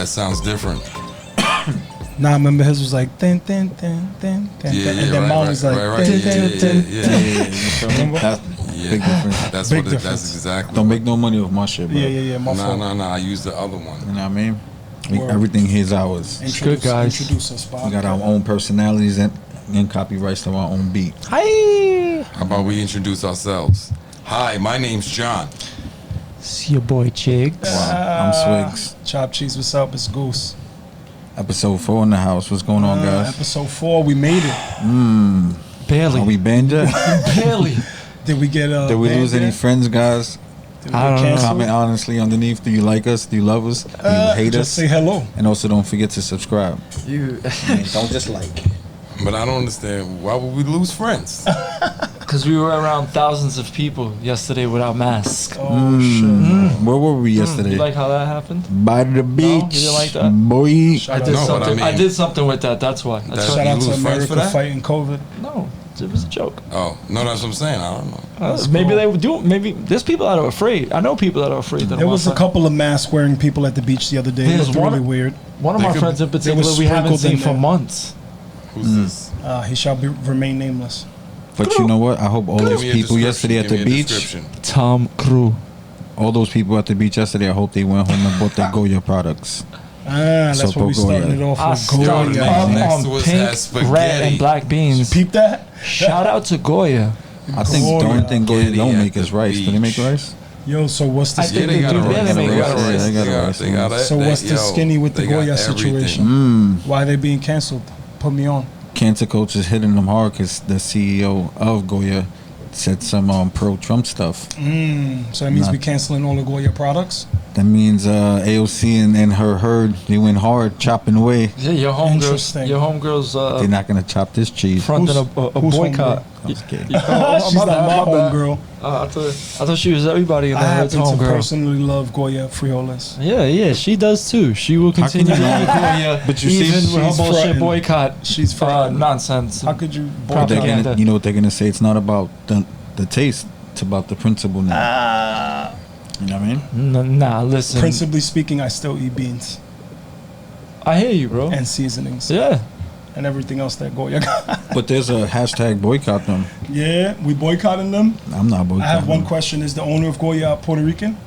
That sounds different. Nah, I remember his was like thin, thin, thin, thin, thin, Yeah, and then mine was like right. thin, thin, thin. Remember? That's big difference. That's Big what. difference. That's exactly. Don't make no money off my shit, bro. Yeah. My fault. No. I use the other one. You know what I mean? Word. Everything here's ours. Good, guys. Introduce us, Bob. We got our own personalities and copyrights to our own beat. Hi. How about we introduce ourselves? Hi, my name's John. It's your boy Chigs. Wow, I'm Swigs. Chopt Cheese, what's up? It's Goose. Episode 4 in the house. What's going on, guys? Episode 4, we made it. Barely. Are we banned yet? Barely. Did we get Did we lose any friends, guys? Did we I don't know. canceled? Comment honestly underneath. Do you like us? Do you love us? Do you hate just us? say hello. And also don't forget to subscribe. You. Don't just like. But I don't understand. Why would we lose friends? Because we were around thousands of people yesterday without masks. Oh, shit. Where were we yesterday? You like how that happened? By the beach. you didn't like that? Boy. Shout I out did No, but something. I mean- I did something with that. That's why. That's- Shout out You to lose friends for America that? fighting COVID. No, it was a joke. Oh, no, that's what I'm saying. I don't know. Maybe cool. they would do. Maybe there's people that are afraid. I know people that are afraid. That There was a couple of mask wearing people at the beach the other day. It There's looked one- really weird. One of They my could- friends in they particular were we haven't sprinkled in seen for there. months. Who's this? He shall remain nameless. But you know what? I hope all Give those me a people description. yesterday at Give the me a beach, description. Tom Cruise. all those people at the beach yesterday, I hope they went home and bought their Goya products. That's Sopo what we started Goya. it off I with. started Goya. up Next to on us pink, has spaghetti. red, and black beans. Peep that? Shout out to Goya. I think the Goya. only thing Goya Spaghetti don't at make the is rice. Do they make beach. rice? Yo, so what's the I Yeah, think they they got do. a rice. Yeah, they They make got a rice. rice. They got a rice. They got it. So what's the skinny with the they got Goya everything. situation? Why are they being canceled? Put me on. Cancer Coach is hitting them hard because the CEO of Goya said some pro-Trump stuff. So that means we canceling all the Goya products? That means AOC and her herd, they went hard, chopping away. Yeah, your homegirls. Interesting. Your homegirls. They're not going to chop this cheese. Fronting a who's boycott. I'm just kidding. She's not my homegirl. I thought she was everybody in I the hood's happen to homegirl. personally love Goya frijoles. Yeah, she does too. She will continue to love Goya, But you see, even with her she's bullshit fronting. boycott. She's fronting. Nonsense. How could you But they're Propaganda. gonna, you know what they're going to say? It's not about the taste. It's about the principle now. You know what I mean? Nah, listen. Principally speaking, I still eat beans I hear you, bro. and seasonings Yeah. and everything else that Goya got. But there's a hashtag boycott them. Yeah, we boycotting them. I'm not boycotting I have one them. question. Is the owner of Goya Puerto Rican?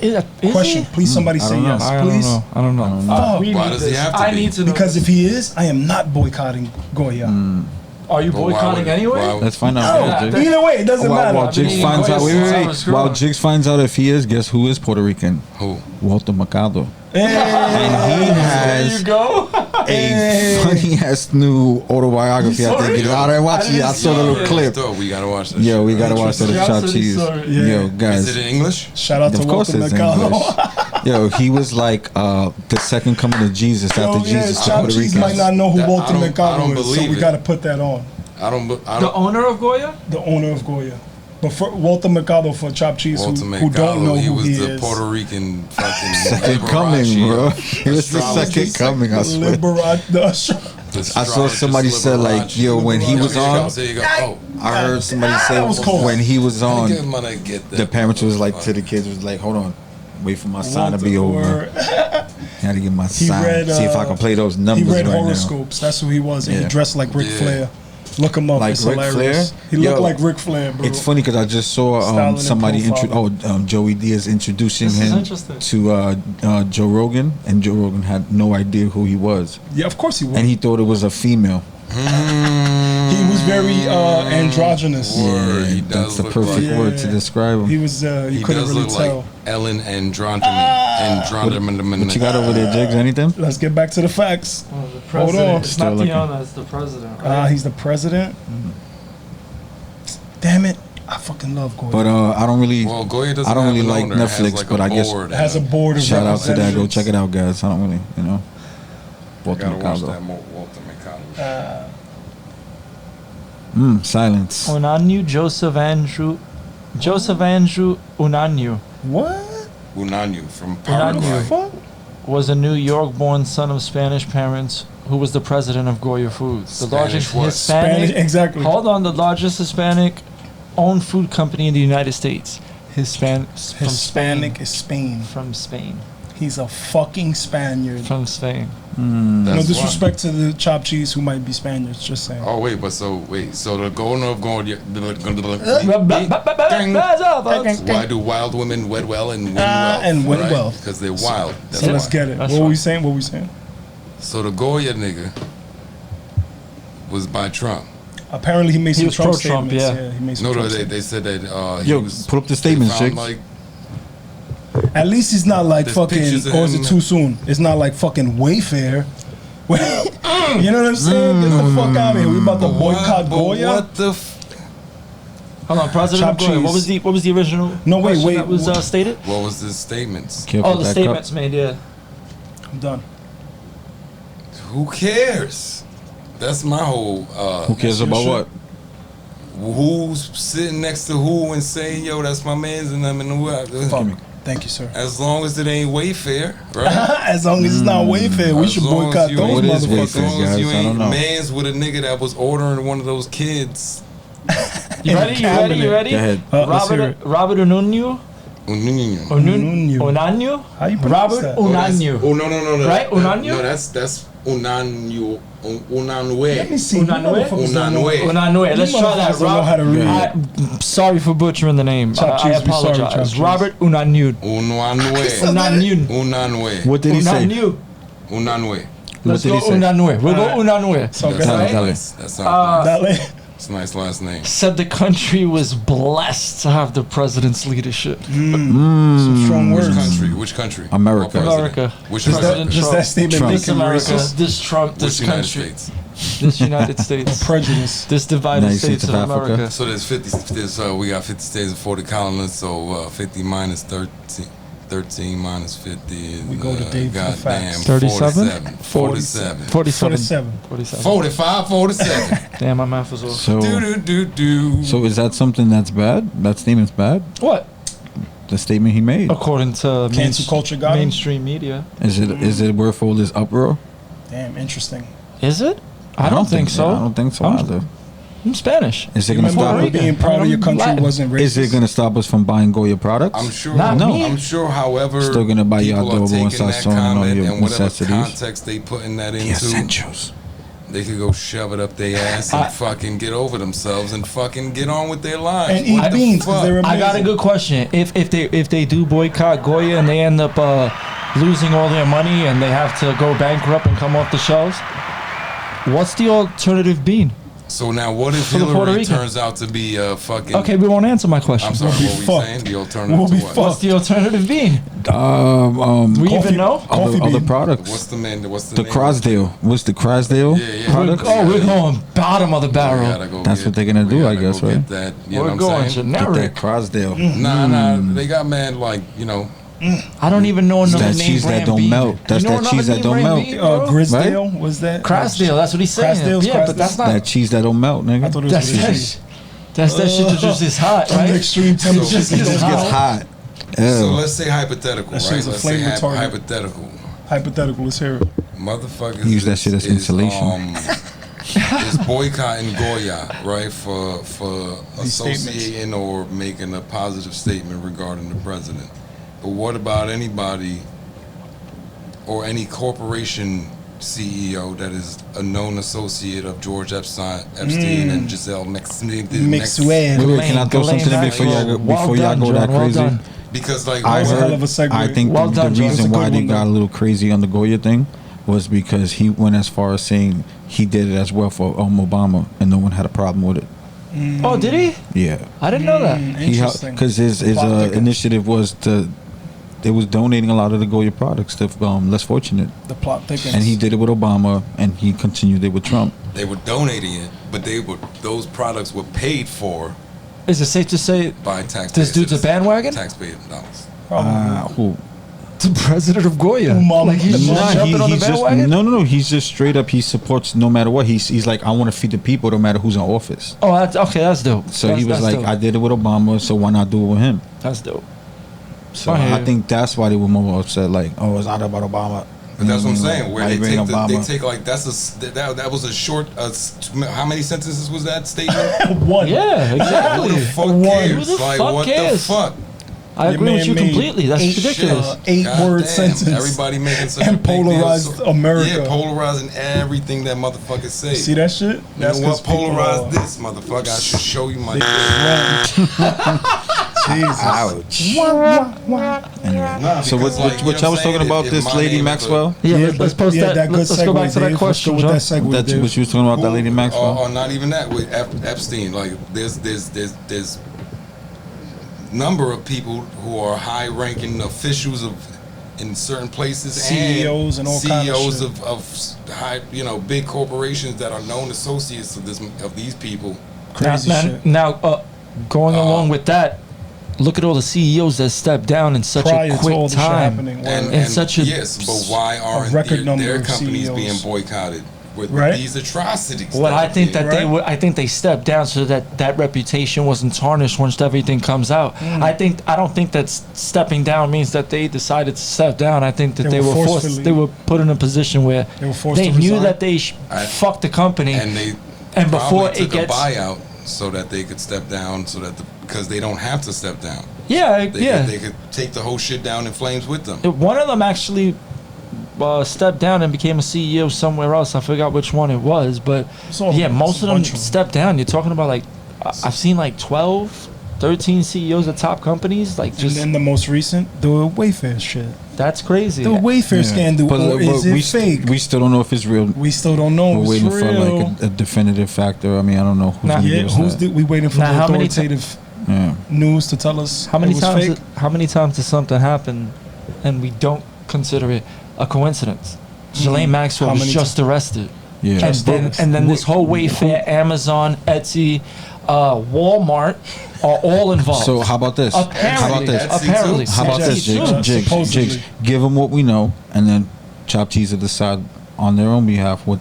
Is Question. he? Please, somebody I say don't know. yes, I don't please. know. I don't know. I don't know. We Why need does he this. have to I be? need to know. Because if he is, I am not boycotting Goya. Are you But why boycotting would- anyway? why would- Let's find out. No, Yeah, Jigs. either way, it doesn't matter. While Jigs mean, finds out, Goya since I wait. was While growing. Jigs finds out if he is, guess who is Puerto Rican? Who? Walter Mercado. Hey, And he There has you go. a funny ass new autobiography. I think. Sorry. I didn't watch it. I saw the little Yeah, clip. still, we gotta watch this. Yo, we shit. gotta watch that. Interesting. Chopt Cheese. Sorry. Yeah. Yo, Is guys. it in English? shout out to Of course Walter it's Mercado. English. Yo, he was like the second coming of Jesus Yo, after yeah, Jesus to Chopt Puerto Cheese Ricans. might not know who That- I Walter don't Mercado is, so believe we it. got to put that on. I don't. The owner of Goya? The owner of Goya. But for Walter Mercado for Chopt Cheese, Walter who Mercado, don't know he who was he the is. Puerto Rican fucking Second coming, Liberace, bro. He was the astrology. second coming, I swear. The I saw somebody astrologist said like, Liberace. yo, when he There was you go, on, there you go. Oh, I heard somebody say that was cold. when he was on, I'm gonna get that. the parents was like to the kids was like, hold on, wait for my sign to be over. Had to get my sign. read, See if I can play those He numbers read right now. horoscopes. That's who he was. And Yeah. he dressed like Ric Yeah. Flair. Look him up. Like it's Ric hilarious. Flair? He looked Yo, like Ric Flair, bro. It's funny because I just saw Style and somebody profile. Joey Diaz introducing This is him interesting. to Joe Rogan, and Joe Rogan had no idea who he was, Yeah, of course he was. and he thought it was a female. He was very androgynous. Word, he that's does the look perfect like- word to Yeah. describe him. He was. You He couldn't does really look tell. like Ellen Andromeda. What you got over there, Jigs? Anything? Let's get back to the facts. Oh, the Hold president. on. It's Still not looking. Tiana, it's the president. Right? He's the president. Damn it! I fucking love Goya. But I don't really, Well, Goya doesn't I don't have really an like owner. It has Netflix, like but a I guess board It has a and board of shout out to that. Go representatives. check it out, guys. I don't really, I Walter gotta watch Mercado. that Walter Mercado. Silence. Unanyu Joseph Andrew Unanyu What? Unanyu from The Paraguay. fuck? was a New York-born son of Spanish parents who was the president of Goya Foods, the Spanish largest what? Hispanic. Spanish, exactly. Hold on, the largest Hispanic-owned food company in the United States. From Hispanic is Spain. From Spain. He's a fucking Spaniard. from Spain. No That's disrespect to the Chopt Cheese who might be Spaniards. Just saying. why. Oh wait, so the governor of Goya. Why do wild women wed well and win well? And win well. Because they're wild. That's So let's why. get it. That's What were fine. we saying? What were we saying? So the Goya nigga was by Trump. Apparently he made some was Trump pro-Trump, statements. yeah. He made some No, Trump they statements. said that he Yo, was. pull up the they statements, found, chicks. like, At least he's not like There's fucking, pictures of or is him. it too soon? It's not like fucking Wayfair. You know what I'm saying? Get the fuck out of here. We about to boycott Goya? What the? Hold on, President Chopt of Goya. cheese. What was the original? No, wait, question wait, That was what- stated. What was the statements? Careful Oh, the with that statements made. Yeah. I'm done. Who cares? That's my whole. Who cares your about shit. what? Who's sitting next to who and saying, "Yo, that's my man's," and I'm in the what? Fuck. Thank you, sir. As long as it ain't Wayfair, right? As long as it's not Wayfair, we As should long as boycott you those ain't- What is As motherfuckers. Wayfair? long as guys, you I don't ain't know. mans with a nigga that was ordering one of those kids. You In ready? the You ready? You cabinet. ready? Go ahead. Let's hear it. Robert Unanue. Mm. Unanue. Unanue. How you pronounce Robert that? Unanue. Oh no. Right? Unanue? No, that's Unanue. Unanue. Let me see. Unanue? You motherfuckers don't know. Unanue. Unanue. Let's You try that. motherfuckers don't know how to read. Sorry for butchering the name. Chopt I cheese, we sorry, apologize. chopt cheese. Robert Unanue. Unanue. Unanue. Unanue. What did he say? Unanue. Unanue. Let's did go he say? Unanue. We'll go Unanue. So That good. sounds Dale. nice. That sounds nice. Dale. It's a nice last name. Said the country was blessed to have the president's leadership. Some strong Which words. country? Which country? America. What president? America. Which Does president? that, does that statement Trump. make This him America. racist? This Trump. This Which United country. States? This United States. Prejudice. This divided United States States of of Africa. America. So there's 50. We got 50 states and 40 colonies. So 50 minus 13. 13 minus 50 is We go to Dave for the goddamn facts. 37? 47. 47. 47. 45, 47. Damn, my math was off. So, Do. so is that something that's bad? That statement's bad? What? The statement he made. According to Cancel culture got him? mainstream media. Is it worth all this uproar? Damn, interesting. Is it? I don't think so. I don't think so I'm- either. I'm Spanish. Is it gonna Remember stop? when being proud of your country Latin. wasn't racist? Is it gonna stop us from buying Goya products? I'm sure. Not me. I'm sure. However, Still gonna buy your people are adobo and taking start that sewing on comment your and whatever necessities. context they putting that The into, essentials. they could go shove it up their ass and fucking get over themselves and fucking get on with their lives. And eat What the beans, 'cause fuck? they're I got a amazing. good question. If they do boycott Goya and they end up losing all their money and they have to go bankrupt and come off the shelves, what's the alternative bean? So now, what if For the Puerto Hillary Rican. turns out to be a fucking? Okay, we won't answer my question. I'm sorry. We'll be What were you fucked. saying? The alternative We'll to be what? fucked. What's the alternative bean? We Coffee- even know? Coffee Other bean. products. What's the man? What's the The name? Crosdale. What's the Crosdale Yeah. product? We're going bottom of the barrel. That's what they're gonna do, I guess, right? Get that, you know We're what going I'm saying? Get generic. that Crosdale. Nah. They got man like I don't even know another That name cheese that brand don't bean. melt. That's You know that another cheese that name don't brand melt. bean, bro? Grisdale? Was that? Crasdale, that's what he's saying. Crasdale's Yeah, but that's not. That cheese that don't melt, nigga. I thought it was That's what it that. is. That's that shit that just is hot, Under right? extreme temperatures. just it gets goes It gets hot. hot. So Ew. let's say hypothetical, That right? shit's a Let's flame say retardant. hypothetical. Hypothetical. Let's hear it. Motherfuckers Use that shit as insulation. Is boycotting Goya, right? For These statements. associating or making a positive statement regarding the president. But what about anybody or any corporation CEO that is a known associate of George Epstein and Giselle Maxwell. Wait, can I throw something in before y'all go that crazy? Because like I was a hell heard. of a segue. I think Well the done, John. reason That's a why good they one, got a though. little crazy on the Goya thing was because he went as far as saying he did it as well for Obama, and no one had a problem with it. Oh, did he? Yeah, I didn't know that. Interesting. because his Plot thickens. initiative was to. They was donating a lot of the Goya products to less fortunate, The plot thickens. and he did it with Obama, and he continued it with Trump. they were donating it, but those products were paid for Is it safe to say by taxpayers. this dude's a bandwagon? Taxpayer dollars. Who? The president of Goya. Umama. Like he's Nah, jumping on the he's just bandwagon? no. He's just straight up. He supports no matter what. He's like, I want to feed the people, no matter who's in office. Oh, that's, okay, that's dope. So That's- he was that's like, dope. I did it with Obama, so why not do it with him? That's dope. So I hear I you. think that's why they were more upset. Like, oh, it's not about Obama. But that's what I'm saying. Where Why they you bring take, they Obama? take like that was a short. How many sentences was that statement? One. Yeah, Who exactly. the fuck One. cares? Who the Like fuck what cares? the fuck? I agree with you completely. That's ridiculous. 8-word sentence. Everybody making such a and big polarized deal. America. Yeah, polarizing everything that motherfuckers say. See that shit? That's what polarized this motherfucker. I should show you my Jesus. Ouch. Anyway. Nah, So because, what y'all was talking about if this my lady name is Maxwell? Yeah, let's post yeah, that. good Let's go back segue, to that Dave. question, Let's go Joe. with that segue, That's Dave. what you was talking about, that lady Maxwell? Or not even that with Epstein. Like there's number of people who are high-ranking officials in certain places, CEOs and all kind of CEOs shit. of high, big corporations that are known associates of these people. Crazy shit. Now, going along with that, look at all the CEOs that stepped down in such Prior a to all quick the shit time. happening. And such a yes, but why aren't record number their of companies CEOs. being boycotted with Right. these atrocities? Well, I think that Right. I think they stepped down so that reputation wasn't tarnished once everything comes out. I don't think that stepping down means that they decided to step down. I think that They they were were forced. forcefully- They were put in a position where They were forced they to knew resign. that they fucked the company. and they And before probably it took gets- a buyout so that they could step down, because they don't have to step down. yeah, They could take the whole shit down in flames with them. One of them actually stepped down and became a CEO somewhere else. I forgot which one it was, but It's all- yeah, it's most a of them bunch of them. stepped down. You're talking about like I've seen like 12, 13 CEOs of top companies. Like And just then the most recent, the Wayfair shit. that's crazy. The Wayfair scandal, or is it fake? We still don't know if it's real. We still don't know. We're It's waiting for real. like a definitive factor. I mean, I don't know who's Nah. gonna Yeah, give us who's that. we waiting for Now, the how many ti- authoritative Yeah. news to tell us How many it was times? fake? How many times does something happen, and we don't consider it a coincidence? Ghislaine Maxwell How was many just arrested, Yeah. and then this whole Wayfair, Amazon, Etsy, Walmart are all involved. So how about this? Apparently, How about this? apparently, How about this, Etsy too. Jigs? Supposedly. Jigs. Give them what we know, and then Chopt Cheese will decide on their own behalf what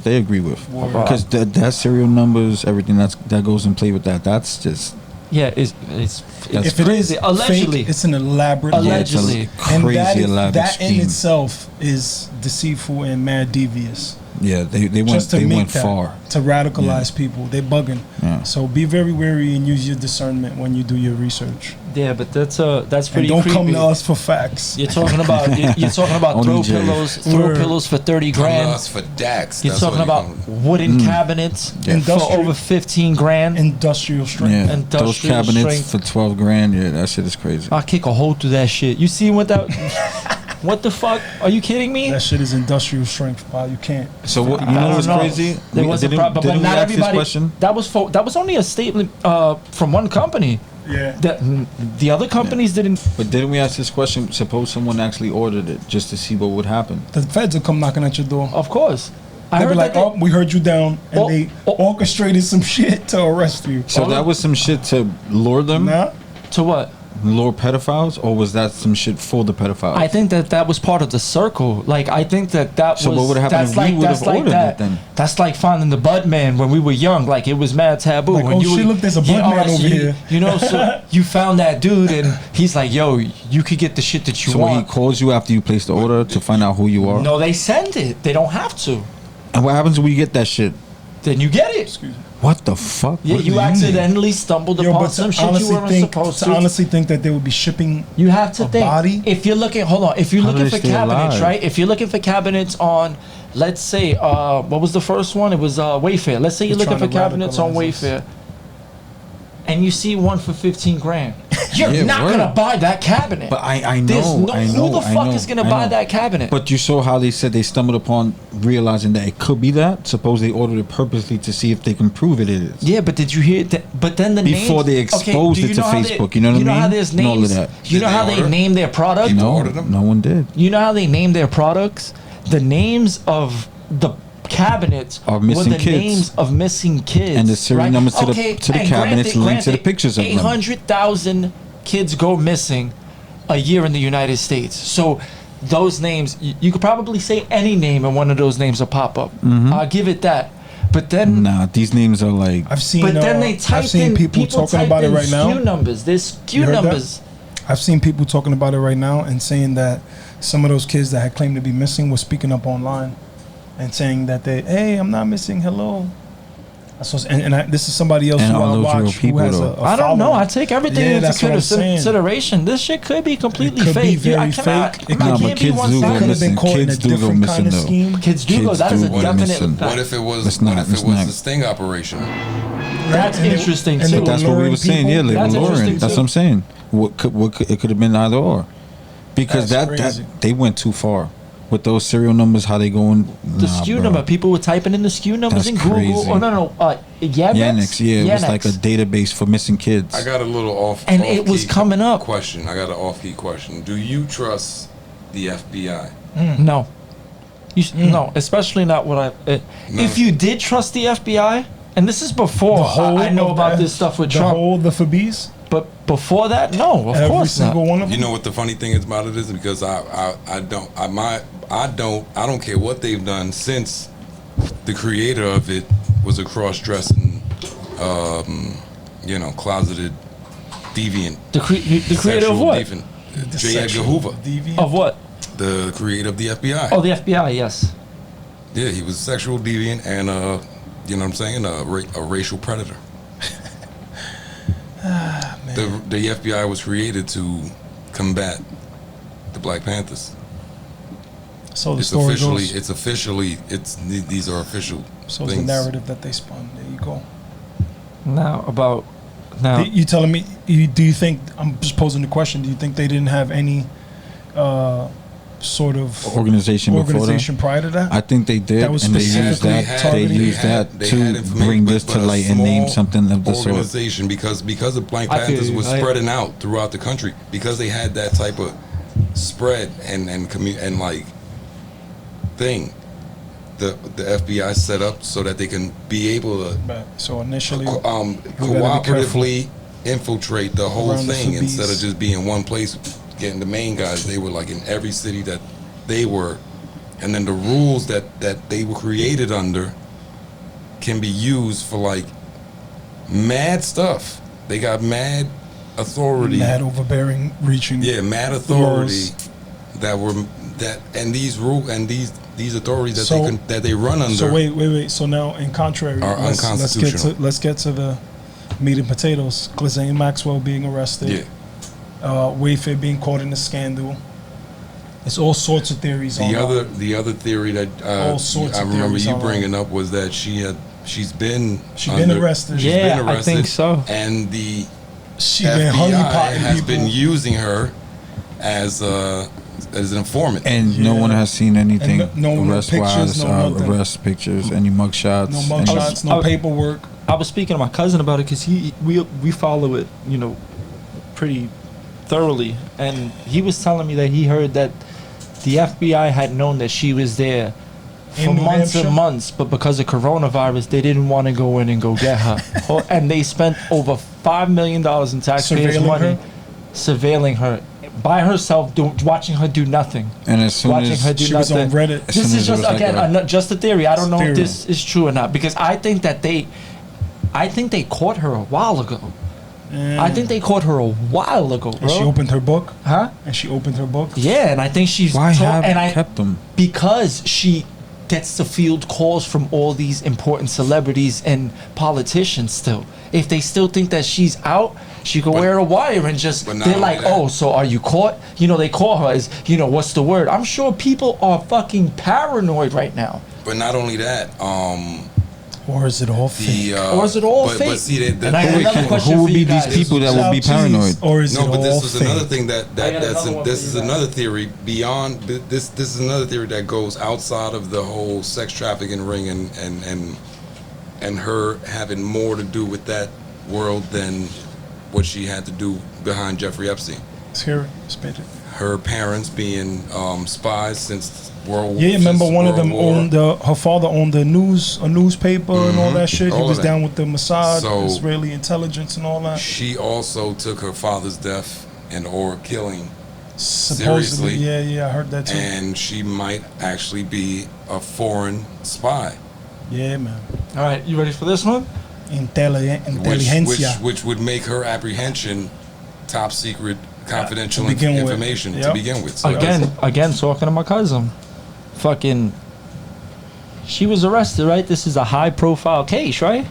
they agree with. Word. Because that serial numbers, everything that goes in play with that, that's just Yeah, it's That's If it is allegedly. fake, it's an elaborate. Allegedly. it's a And crazy that, is, elaborate that in scheme. itself is deceitful and mad devious. Yeah, they went Just to they make went that, far. to radicalize people. They bugging. Yeah. So be very wary and use your discernment when you do your research. Yeah, but that's And pretty don't creepy. come to us for facts. You're talking about you're talking about Only throw Jay. Word. pillows for 30 Come to grand. us for DAX. You're That's talking what about wooden cabinets for Industrial- over 15 grand. Industrial strength. Yeah, And those industrial cabinets strength. for 12 grand. Yeah, that shit is crazy. I'll kick a hole through that shit. You see what that? What the fuck? Are you kidding me? That shit is industrial strength, pal. You can't. So what, you I know don't what's know. crazy? There was a Didn't- problem, but didn't we not ask this everybody. question? That was only a statement from one company. Yeah. That the other companies didn't. But didn't we ask this question? Suppose someone actually ordered it just to see what would happen. The feds will come knocking at your door. Of course, I They'll be heard like, that. "Oh, we heard you down," and Oh, they oh. orchestrated some shit to arrest you. So that was some shit to lure them, Nah. To what? lure pedophiles, or was that some shit for the pedophiles? I think that was part of the circle. Like I think that So was. what would've happened that's if we like, would've that's like ordered that. it then? That's like finding the Bud Man when we were young. Like it was mad taboo. Like, when oh you shit, were- look, there's a Bud Man alright, so over you- here. You know, so you found that dude, and he's like, "Yo, you could get the shit that you So when he want." calls you after you place the order to find out who you are, No, they send it. They don't have to. and what happens when you get that shit? Then you get it. Excuse me. What the fuck? Yeah, What do you mean? accidentally stumbled Yo, upon but some to shit you honestly weren't think, supposed to to. honestly think that they would be shipping. You have to A think. body? If you're looking, hold on. If you're How do looking they for stay cabinets, alive? right? If you're looking for cabinets on, let's say, what was the first one? It was Wayfair. Let's say you're They're looking for trying to cabinets on radicalize us. Wayfair, and you see one for 15 grand. You're Yeah, not word. gonna buy that cabinet. But I There's know, no, I know, who the I fuck know, is gonna I buy know. that cabinet? But you saw how they said they stumbled upon realizing that it could be that. Suppose they ordered it purposely to see if they can prove it is. Yeah, but did you hear that? But then the Before names, they exposed do you it to know how they- Facebook, you know what I You know how mean? there's And all of names. that. You Did know they how they order? name their product. People No, ordered them? no one did. You know how they name their products? The names of the cabinets Are were missing the kids. names of missing kids. And the serial right? numbers to the Okay, and cabinets linked to the pictures of them. 800,000 kids go missing a year in the United States. So those names, you could probably say any name and one of those names will pop up. Mm-hmm. I'll give it that. But then... Nah, these names are like. I've seen. But then they I've typed seen in people talking about it right SKU now. numbers. There's You SKU heard that? numbers. I've seen people talking about it right now and saying that some of those kids that had claimed to be missing were speaking up online and saying that hey, I'm not missing. Hello. So, this is somebody else And who all I those real watch who people, has though. a I don't know. following. I take everything Yeah, into that's what I'm saying. consideration. This shit could be completely It could fake. be very I cannot, fake. It I could- Nah, can't but be kids do go Could have missing. been caught in Kids a do go different kind missing of though. scheme. Kids do go. That is a do go definite missing. fact. What if it was? It's not- What if it's it was not. the sting operation? That's And they- interesting and they too. were That's what we luring were saying. Yeah, people. they were That's luring. interesting, That's too. what I'm saying. It could have been either or, because That's that crazy. they went too far with those serial numbers. How they going? The SKU number. People were typing in the SKU numbers That's in Google. crazy. Oh no, Yannick's, yeah, it was like a Yannick's. database for missing kids. I got a little off. And it was off-key coming up. Question. I got an off-key question. Do you trust the FBI? No. No, especially not what I. No. If you did trust the FBI, and this is before The whole I know of about the- this stuff with the Trump, whole the Fabis, but before that, no, of every course single not. one of You them. know what the funny thing is about it is because I don't care what they've done since the creator of it was a cross-dressing, closeted deviant. The creator of sexual what? deviant. The J. Edgar sexual Hoover, deviant. Of what? the creator of the FBI. Oh, the FBI. Yes. Yeah, he was a sexual deviant and you know what I'm saying, a racial predator. The FBI was created to combat the Black Panthers. So the It's story officially, goes. these are official So it's things. the narrative that they spun. There you go. Now. You telling me? Do you think? I'm just posing the question. Do you think they didn't have any sort of organization prior to that? I think they did, That was and they used specifically that. They targeted. used that They had to information, bring but- this but to a light and name small something of the sort. organization because the Black I feel Panthers you. was I- spreading out throughout the country because they had that type of spread and like thing. The FBI set up so that they can be able to But, so initially, we gotta be cooperatively infiltrate the whole Around the thing Fabis. instead of just being one place getting the main guys. They were like in every city that they were, and then the rules that they were created under can be used for like mad stuff. They got mad authority, mad overbearing, reaching. yeah, mad authority and these authorities that they run under. So wait. So now, in contrary, Are unconstitutional. let's get to the meat and potatoes. Ghislaine Maxwell being arrested. Yeah. Wayfair being caught in a scandal. There's all sorts of theories on The other theory that All sorts I of remember theories you online. bringing up was that she's been arrested. She's Yeah, been I arrested, think so. And the She been honey FBI potting has people. been using her as an informant. And no Yeah. one has seen anything And no arrest pictures, wise, no nothing. arrest pictures, any mugshots. No any- mugshots, no paperwork. I was speaking to my cousin about it because we follow it, pretty thoroughly, and he was telling me that he heard that the FBI had known that she was there for In New months Hampshire? and months, but because of coronavirus, they didn't want to go in and go get her, and they spent over $5 million in taxpayers' Surveilling money her? surveilling her by herself, watching her do nothing. And as soon Watching as her do She was on nothing. Reddit. As This soon is as it just was like again just a theory. I don't know Theory. if this is true or not because I think they caught her a while ago. I think they caught her a while ago, bro. And she opened her book. Huh? And she opened her book. Yeah, and I think she's why have and I kept them? because she gets to field calls from all these important celebrities and politicians still. If they still think that she's out, she could wear a wire and just but not they're only like, that. "Oh, so are you caught?" They call her as, what's the word? I'm sure people are fucking paranoid right now. But not only that, Or is it all fake? Or is it all but fake? see, And I have another question Who for would be you these guys. people that would be Chopt paranoid? cheese, Or is no, it but all this is fake? another thing I got another one this for is you guys. another theory beyond this. This is another theory that goes outside of the whole sex trafficking ring and her having more to do with that world than what she had to do behind Jeffrey Epstein. Let's hear it. Spit it. Her parents being spies since World War. Yeah, remember since one of World them War. her father owned a newspaper and all that shit. All He was of that. down with the Mossad, So- Israeli intelligence and all that. She also took her father's death or killing Supposedly, seriously. yeah, I heard that too. and she might actually be a foreign spy. Yeah, man. All right, you ready for this one? Inteligencia. Which would make her apprehension top secret confidential To begin with. information to Yep. begin with. So Again, talking to my cousin. Fucking, she was arrested, right? This is a high-profile case, right?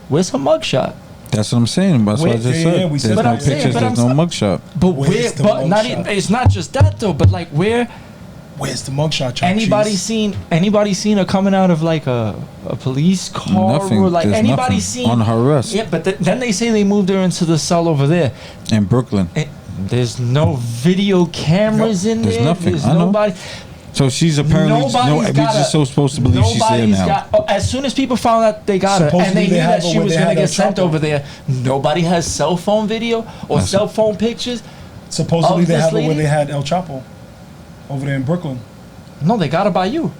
Where's her mugshot? That's what I'm saying. That's what I Wait, just yeah, said. yeah, we There's said no that. I'm saying, pictures. but There's I'm no s- mugshot. But Where's the but not mugshot? even, it's not just that though. But like, where Where's the mugshot? Chopt anybody Cheese? seen her coming out of like a police car Nothing. or like There's anybody nothing. seen On her arrest. Yeah, but then they say they moved her into the cell over there. In Brooklyn. There's no video cameras in There's there. nothing. There's I know. nobody. So she's apparently. Nobody's We're got just so supposed to believe she's there now. As soon as people found out they got her, and Supposedly they knew they have that her she where was they going to had get El sent Chapo. over there, nobody has cell phone video or That's- cell phone pictures. Supposedly of they this have it where lady? they had El Chapo over there in Brooklyn. No, they got her by you.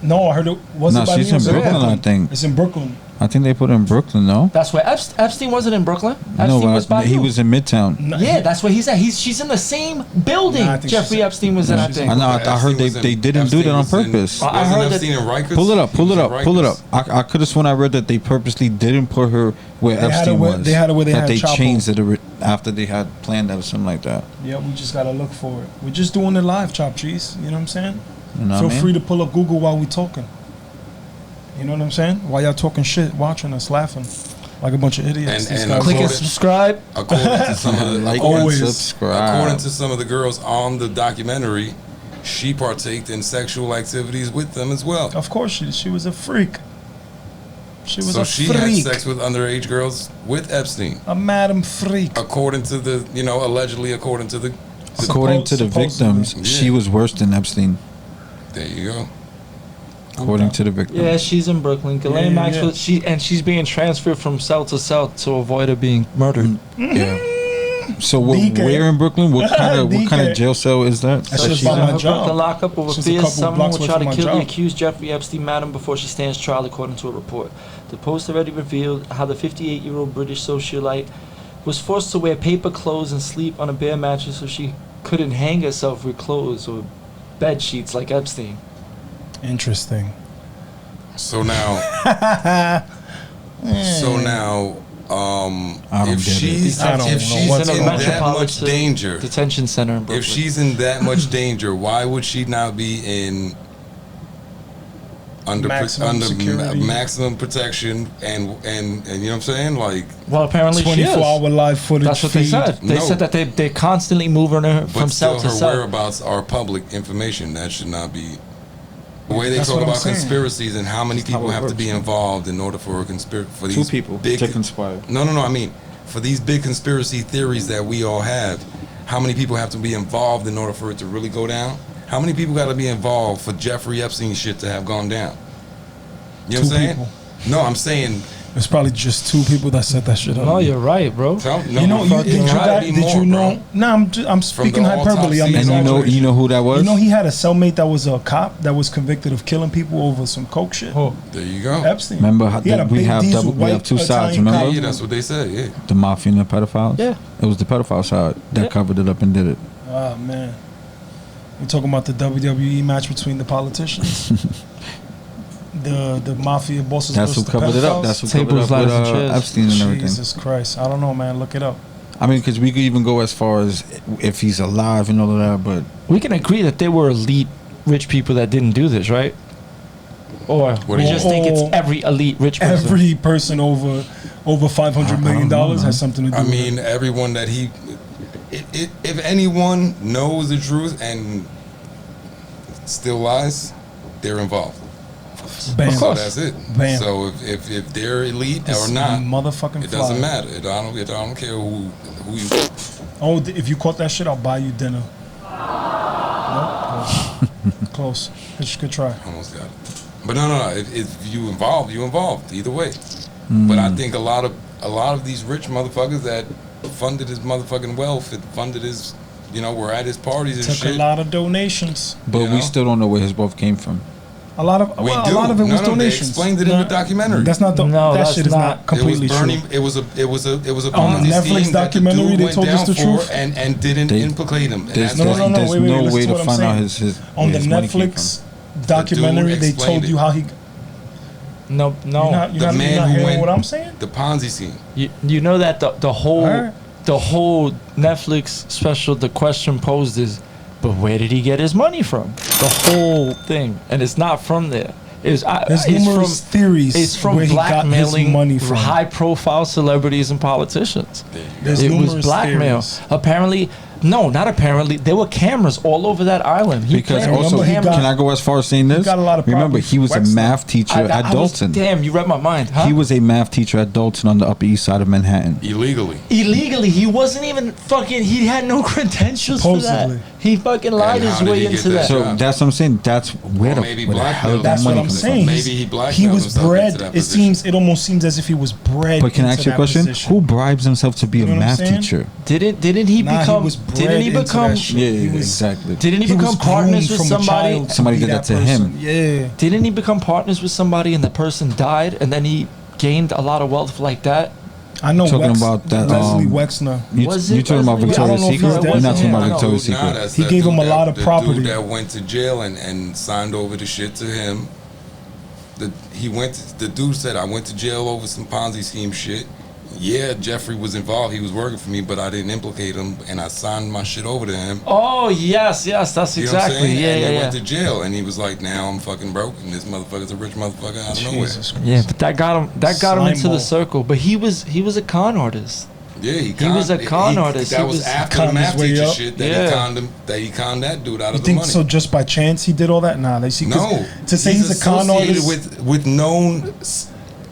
No, I heard it. Was No, it by she's me or in was it Brooklyn, I think. It's in Brooklyn. I think they put her in Brooklyn, no? That's where Epstein wasn't in Brooklyn. No, Epstein was by he you. was in Midtown. No, Yeah, that's where he's at. She's in the same building. Nah, I think Jeffrey she's- Epstein was in, I she's think. I know. I heard they didn't do that on purpose. I heard that- Epstein in Rikers? Pull it up. Pull He it was up. in Pull it up. Rikers. I could have sworn I read that they purposely didn't put her where They had her Epstein where- was. they had her where they that had they Chapo. changed it after they had planned that or something like that. Yeah, we just gotta look for it. We're just doing it live, Chopt Cheese. You know what I'm saying? You know Feel what I mean? free to pull up Google while we talking. You know what I'm saying? While y'all talking shit, watching us, laughing like a bunch of idiots. And- These and guys Click and According- subscribe. According to some of the Like Always. and subscribe. according to some of the girls on the documentary, she partaked in sexual activities with them as well. Of course, she was a freak. She was So a she freak. had sex with underage girls with Epstein, A madam freak. according to the, allegedly according to the. According to the Supposedly. victims, she was worse than Epstein. There you go. According to the victims. Yeah, she's in Brooklyn. Ghislaine Yeah, Maxwell. yeah. She's being transferred from cell to cell to avoid her being murdered. Yeah. So DK. where in Brooklyn? What kind of DK. jail cell is that? That's So just she's by in my her job. Brooklyn lockup over It's just a fears couple someone blocks will away try from to my kill the job. accused Jeffrey Epstein madam before she stands trial, according to a report. The post already revealed how the 58-year-old British socialite was forced to wear paper clothes and sleep on a bare mattress so she couldn't hang herself with clothes or bed sheets like Epstein. Interesting. So now, I don't if get it. she's I don't if know she's what's in going on. that much danger, Detention center in Brooklyn. if she's in that much danger, why would she not be in under Maximum security. maximum protection and you know what I'm saying? Like, well, apparently she 24-hour is. live footage. That's what they feed. said. They No. said that they're constantly moving her from but cell still to her cell. whereabouts are public information. That should not be. The way they That's talk what I'm about saying. conspiracies and how many how people it have to be works. involved in order for a for Two these people big to conspire. No, I mean, for these big conspiracy theories that we all have, how many people have to be involved in order for it to really go down? How many people got to be involved for Jeffrey Epstein shit to have gone down? You know what I'm Two saying? people. No, I'm saying. It's probably just two people that set that shit up. No, you're right, bro. You know, did you know? Nah, I'm speaking the hyperbole. I'm autopsy. And exaggerating. you know who that was? You know, he had a cellmate that was a cop that was convicted of killing people over some coke shit. Oh. There you go. Epstein. Remember how He had a we big have diesel double, we white have two sides. Italian Remember cop. Yeah, that's what they said. Yeah. the mafia and the pedophiles. Yeah. It was the pedophile side that Yeah. covered it up and did it. Oh man, we talking about the WWE match between the politicians. the mafia bosses. That's who versus the covered it up. pedophiles? That's who covered Tables, up with ladders, and chairs. Epstein and everything. Jesus Christ, I don't know, man. Look it up. I mean, because we could even go as far as if he's alive and all of that, but We can agree that there were elite rich people that didn't do this, right? Or What we do you- just think it's Or- every elite rich person. Every person over $500 million has something to do. I with mean, it. everyone that he. If anyone knows the truth and still lies, they're involved. Bam. So that's it. Bam. So if they're elite It's or not, motherfucking it doesn't fly. matter. I don't care who you. Oh, if you caught that shit, I'll buy you dinner. Nope. Close. Good try. Almost got it. But no. If you involved, you involved. Either way. But I think a lot of these rich motherfuckers that funded his motherfucking wealth, it funded his, were at his parties and Took shit. a lot of donations. but You we know? still don't know where his wealth came from. A lot of We well, do. a lot of it was No, they donations. explained it in the documentary. That's not the. No, that that's shit is not- not completely it was Bernie. true. It was a On the Ponzi Netflix scheme that the documentary, dude they went told us down the for truth. and didn't They- implicate him. And There's that's No, why no, he- no, there's wait, no listen way to to what I'm find out saying. his On the his money came Netflix documentary, they explained told you it. how he. No. You're not The man who hearing went- what I'm saying? the Ponzi scheme. You know that the whole Alright. the whole Netflix special, the question posed is, but where did he get his money from? The whole thing, and it's not from there. There's it's numerous theories It's from where he got his blackmailing money from. high-profile celebrities and politicians. There's It was numerous blackmail. theories. Apparently, no, not apparently. There were cameras all over that island. Because planned also, remember he can got- I go as far as saying this? got a lot of Remember, problems he was with a Wexner. math teacher at Dalton. Damn, you read my mind, huh? He was a math teacher at Dalton on the Upper East Side of Manhattan. Illegally. illegally. He wasn't even fucking. He had no credentials for Supposedly. that. He fucking lied And his how did way he get into that that. So job? that's what I'm saying. That's where Or maybe the hell blackmail. that That's money what I'm comes saying. from. Maybe he blackmailed He was himself into bred. that It seems. It almost seems as if he was bred. But can I into ask you a that question? position. Who bribes himself to be You know a what I'm math saying? teacher? Didn't he Nah, he become? was bred Didn't he into become? that shit. Yeah, He was- exactly. Didn't he He was become partners groomed with from a somebody? child to Somebody be did that to him. person. Yeah. Didn't he become partners with somebody and the person died and then he gained a lot of wealth like that? I know. Talking about that, Leslie Wexner. Was You it talking about Leslie? I don't Victoria's know if Secret? he's You're dead. not talking Yeah, about I know. Victoria's Nah, Secret. that's He that gave dude him a lot of the property. Dude that went to jail and signed over the shit to him. The dude said, I went to jail over some Ponzi scheme shit. Yeah, Jeffrey was involved. He was working for me, but I didn't implicate him, and I signed my shit over to him. Oh yes, that's You know what I'm exactly. saying? Yeah, and yeah, he yeah. went to jail, and he was like, now I'm fucking broke, and this motherfucker's a rich motherfucker out of nowhere. Jesus Christ. Yeah, but that got him. That got him Slime into ball. the circle. But he was a con artist. Yeah, He was a con artist. That He was was- after conned the math his way teacher up. shit that Yeah. he conned that dude out You of the think money. so? Just by chance he did all that? Nah, they see. 'cause No, To say he's a con associated artist. with known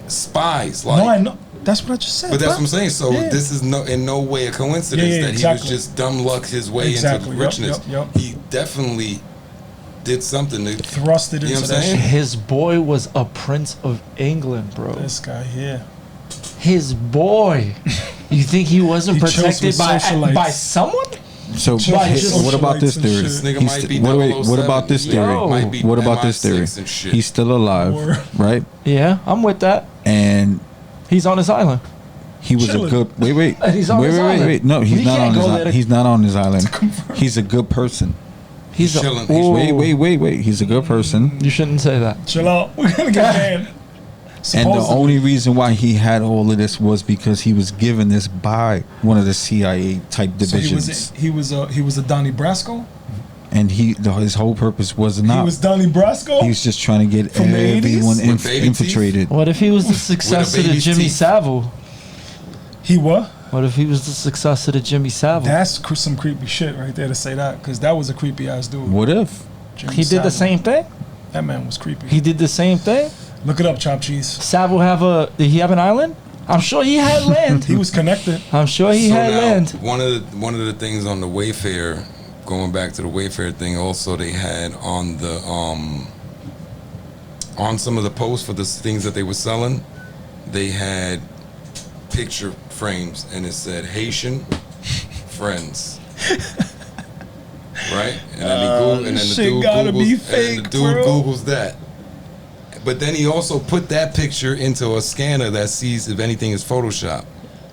spies. Like, No, I know. That's what I just said. but that's bro. what I'm saying. So Yeah. this is in no way a coincidence Yeah, yeah, that exactly. he was just dumb luck his way Exactly. into Yep, richness. yep. He definitely did something to Thrusted You know into what I'm that saying? shit. His boy was a prince of England, bro. This guy here. His boy. You think he wasn't He chills protected with by socialites. someone? So By his what about this socialites and theory? shit. This nigga He's might st- be what about this 007. theory? Yo. Might be What about this theory? MI6 and shit. He's still alive, Or- right? Yeah, I'm with that. And He's on his island. he was Chilling. a good. Wait. And he's on wait, his wait, island. wait. No, We he's not can't on his. go there to- He's not on his island. He's a good person. He's a, chilling. He's- Ooh. Wait. He's a good person. You shouldn't say that. Chill out. We're gonna get banned. And the Supposedly. only reason why he had all of this was because he was given this by one of the CIA type So divisions, he was a Donnie Brasco. and his whole purpose was not. He was Donnie Brasco. He was just trying to get From the 80s? everyone With baby infiltrated. What if he was the successor to baby's Jimmy teeth. Savile? He what? What if he was the successor to Jimmy Savile? That's some creepy shit right there to say that, because that was a creepy ass dude. What if? Jimmy He did the Savile. same thing. That man was creepy. He did the same thing. Look it up, Chopt Cheese. Savile did he have an island? I'm sure he had land. He was connected. I'm sure he So had now, land. one of the things on the Wayfair, going back to the Wayfair thing, also they had on the on some of the posts for the things that they were selling, they had picture frames and it said Haitian friends. Right? And then, and then the shit dude gotta be Googles, and fake, then the dude bro. Googles that. But then he also put that picture into a scanner that sees if anything is Photoshop.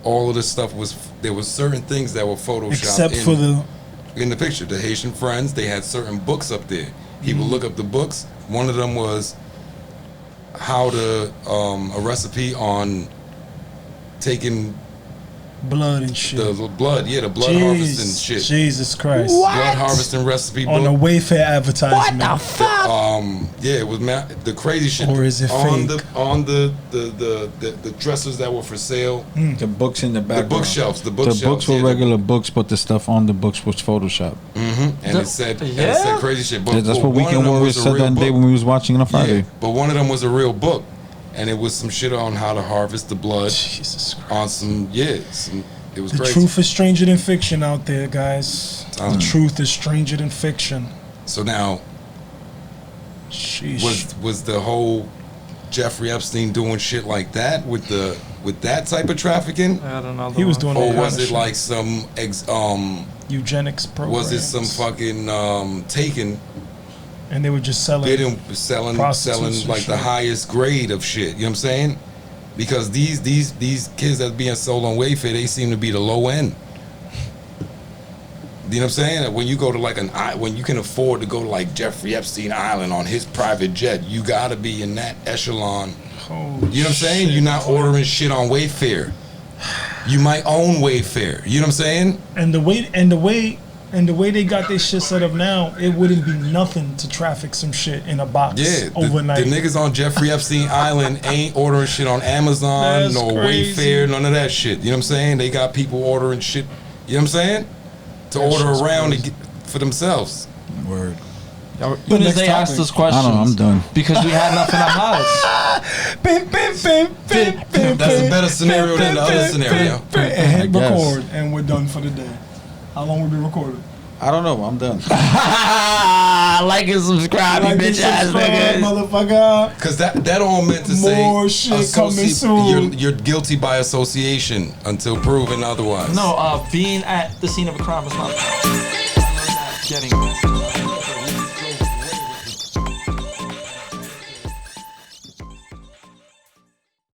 All of this stuff there was certain things that were Photoshopped Except for the in the picture. The Haitian friends, they had certain books up there. He Mm-hmm. would look up the books. One of them was how to a recipe on taking blood and shit. the blood, the blood harvesting shit. Jesus Christ. Blood harvesting recipe On the book. Wayfair advertisement. What the fuck? It was the crazy shit. Or is it on fake? the dressers that were for sale, The books in the the background. bookshelves, The books were regular books, but the stuff on the books was Photoshop. and it said crazy shit. But That's what one of Weekend them Warriors was a said real that day book. when we was watching on a Friday. Yeah, but one of them was a real book, and it was some shit on how to harvest the blood Jesus Christ. on some it was The crazy. truth is stranger than fiction out there, guys. Telling The you. truth is stranger than fiction. So now Sheesh. was the whole Jeffrey Epstein doing shit like that with that type of trafficking, I don't know. He was doing all or kind was of it shit. like some Eugenics programs. was it some fucking taking And they were just selling. selling Prostitutes and like the shit. highest grade of shit. You know what I'm saying? Because these kids that's being sold on Wayfair, they seem to be the low end. You know what I'm saying? When you go to when you can afford to go to like Jeffrey Epstein Island on his private jet, you gotta be in that echelon. Holy You know what I'm saying? shit, You're not boy. ordering shit on Wayfair. You might own Wayfair. You know what I'm saying? And the way And the way they got this shit set up now, it wouldn't be nothing to traffic some shit in a box Yeah, overnight. the niggas on Jeffrey Epstein Island ain't ordering shit on Amazon, That's no crazy. Wayfair, none of that shit. You know what I'm saying? They got people ordering shit, you know what I'm saying? To That order shit's around to crazy. get for themselves. Word. As soon as next they asked topic. us questions, I don't know, I'm done. because we had enough in our house. That's a better scenario than the other scenario. And hit I guess. record, and we're done for the day. How long we been recording? I don't know. I'm done. Like and subscribe, you Like and bitch ass subscribe, niggas. motherfucker. Cause that all meant to say More shit coming soon. You're guilty by association until proven otherwise. No, being at the scene of a crime is not getting